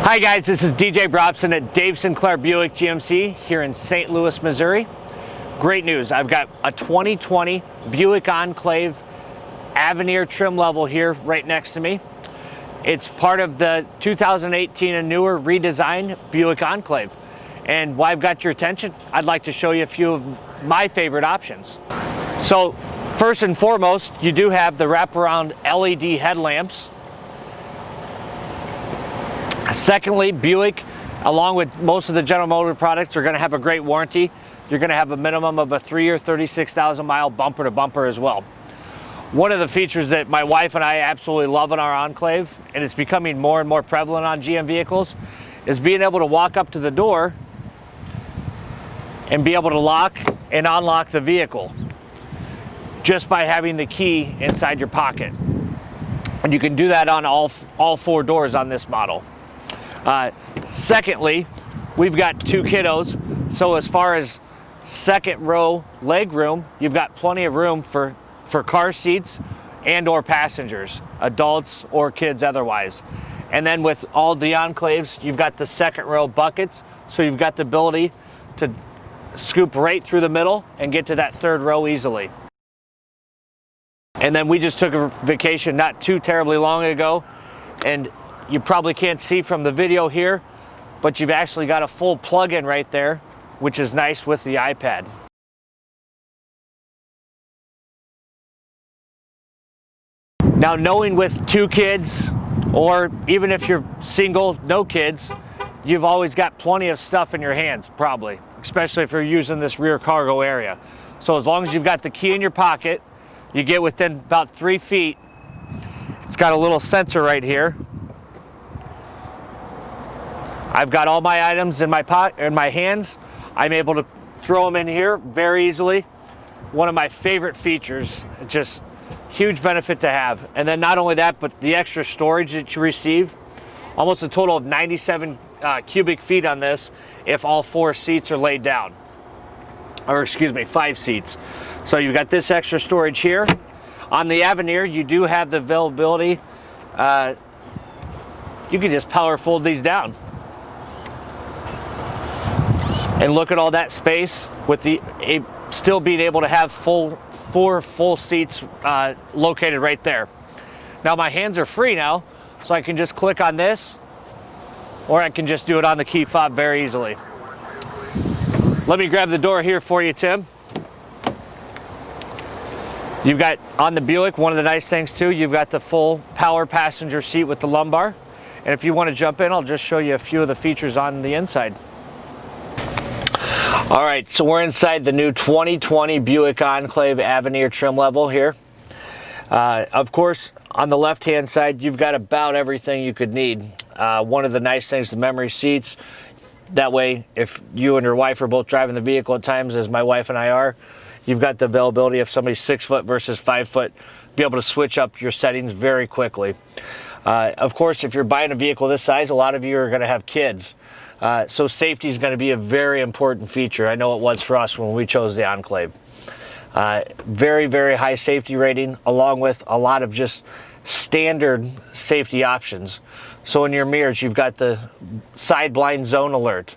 Hi guys, this is DJ Brobston at Dave Sinclair Buick-GMC here in St. Louis, Missouri. Great news, I've got a 2020 Buick Enclave Avenir trim level here right next to me. It's part of the 2018 and newer redesigned Buick Enclave. And why I've got your attention, I'd like to show you a few of my favorite options. So first and foremost, you do have the wraparound LED headlamps. Secondly, Buick, along with most of the General Motors products, are going to have a great warranty. You're going to have a minimum of a 3-year, 36,000 mile bumper to bumper as well. One of the features that my wife and I absolutely love in our Enclave, and it's becoming more and more prevalent on GM vehicles, is being able to walk up to the door and be able to lock and unlock the vehicle just by having the key inside your pocket. And you can do that on all 4 doors on this model. Secondly, we've got 2 kiddos, so as far as second row leg room, you've got plenty of room for car seats and or passengers, adults or kids otherwise. And then with all the Enclaves, you've got the second row buckets, so you've got the ability to scoop right through the middle and get to that 3rd row easily. And then we just took a vacation not too terribly long ago, and you probably can't see from the video here, but you've actually got a full plug-in right there, which is nice with the iPad. Now, knowing with 2 kids, or even if you're single, no kids, you've always got plenty of stuff in your hands, probably, especially if you're using this rear cargo area. So as long as you've got the key in your pocket, you get within about 3 feet. It's got a little sensor right here. I've got all my items in my hands. I'm able to throw them in here very easily. One of my favorite features. It's just huge benefit to have. And then not only that, but the extra storage that you receive. Almost a total of 97 cubic feet on this if all 4 seats are laid down. Or excuse me, 5 seats. So you've got this extra storage here. On the Avenir, you do have the availability. You can just power fold these down. And look at all that space with still being able to have 4 full seats located right there. Now my hands are free now, so I can just click on this, or I can just do it on the key fob very easily. Let me grab the door here for you, Tim. You've got, on the Buick, one of the nice things too, you've got the full power passenger seat with the lumbar. And if you want to jump in, I'll just show you a few of the features on the inside. All right, so we're inside the new 2020 Buick Enclave Avenir trim level here. Of course, on the left-hand side, you've got about everything you could need. One of the nice things, the memory seats. That way, if you and your wife are both driving the vehicle at times, as my wife and I are, you've got the availability of somebody 6 foot versus 5 foot, be able to switch up your settings very quickly. Of course, if you're buying a vehicle this size, a lot of you are going to have kids. So safety is going to be a very important feature. I know it was for us when we chose the Enclave. Very, very high safety rating, along with a lot of just standard safety options. So in your mirrors, you've got the side blind zone alert.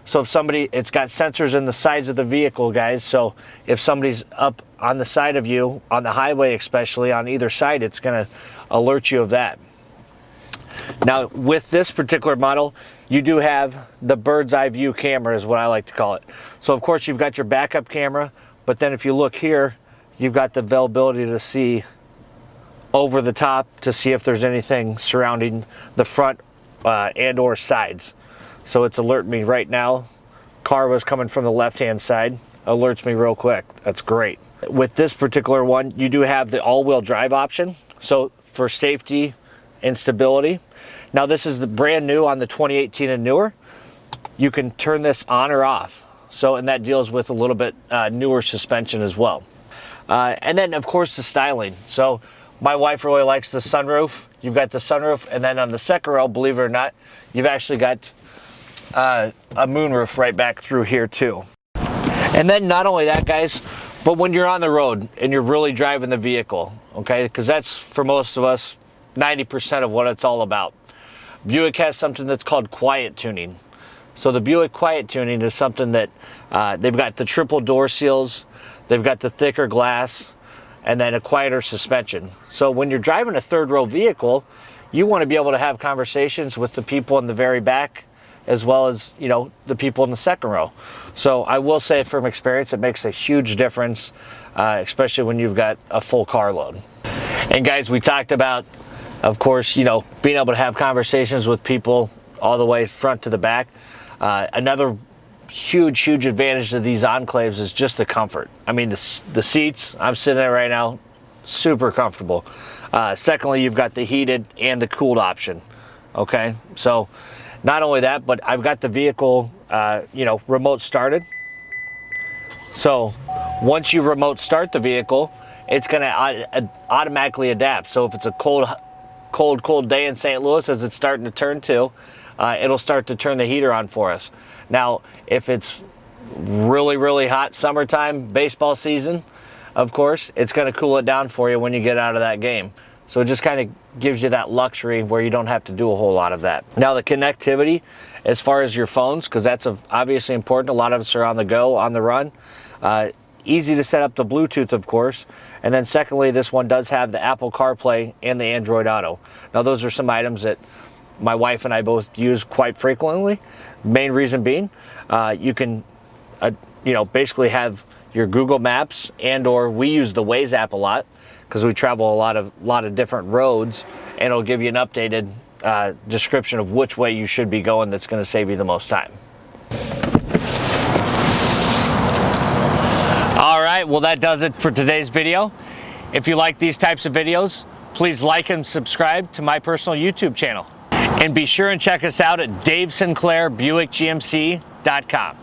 So if it's got sensors in the sides of the vehicle, guys. So if somebody's up on the side of you, on the highway especially, on either side, it's going to alert you of that. Now, with this particular model, you do have the bird's eye view camera, is what I like to call it. So of course, you've got your backup camera, but then if you look here, you've got the availability to see over the top to see if there's anything surrounding the front and or sides. So it's alerting me right now. Car was coming from the left-hand side, alerts me real quick. That's great. With this particular one, you do have the all-wheel drive option. So for safety and stability. Now this is the brand new on the 2018 and newer. You can turn this on or off. So, and that deals with a little bit newer suspension as well. And then of course the styling. So my wife really likes the sunroof. You've got the sunroof, and then on the second row, believe it or not, you've actually got a moonroof right back through here too. And then not only that, guys, but when you're on the road and you're really driving the vehicle, okay, because that's for most of us 90% of what it's all about. Buick has something that's called quiet tuning. So the Buick quiet tuning is something that they've got the triple door seals, they've got the thicker glass, and then a quieter suspension. So when you're driving a third row vehicle, you want to be able to have conversations with the people in the very back, as well as, you know, the people in the second row. So I will say from experience, it makes a huge difference, especially when you've got a full car load. And guys, we talked about, of course, you know, being able to have conversations with people all the way front to the back. Another huge advantage of these Enclaves is just the comfort. I mean, the seats, I'm sitting there right now, super comfortable. Secondly, you've got the heated and the cooled option. Okay, so not only that, but I've got the vehicle, you know, remote started. So once you remote start the vehicle, it's going to automatically adapt. So if it's a cold day in St. Louis, as it's starting to turn to, it'll start to turn the heater on for us. Now, if it's really hot summertime, baseball season, of course, it's going to cool it down for you when you get out of that game. So it just kind of gives you that luxury where you don't have to do a whole lot of that. Now, the connectivity, as far as your phones, because that's obviously important. A lot of us are on the go, on the run. Easy to set up the Bluetooth, of course. And then secondly, this one does have the Apple CarPlay and the Android Auto. Now, those are some items that my wife and I both use quite frequently. Main reason being, you can, you know, basically have your Google Maps, and or we use the Waze app a lot because we travel a lot of different roads, and it'll give you an updated description of which way you should be going. That's going to save you the most time. All right, well, that does it for today's video. If you like these types of videos, please like and subscribe to my personal YouTube channel. And be sure and check us out at DaveSinclairBuick-GMC.com.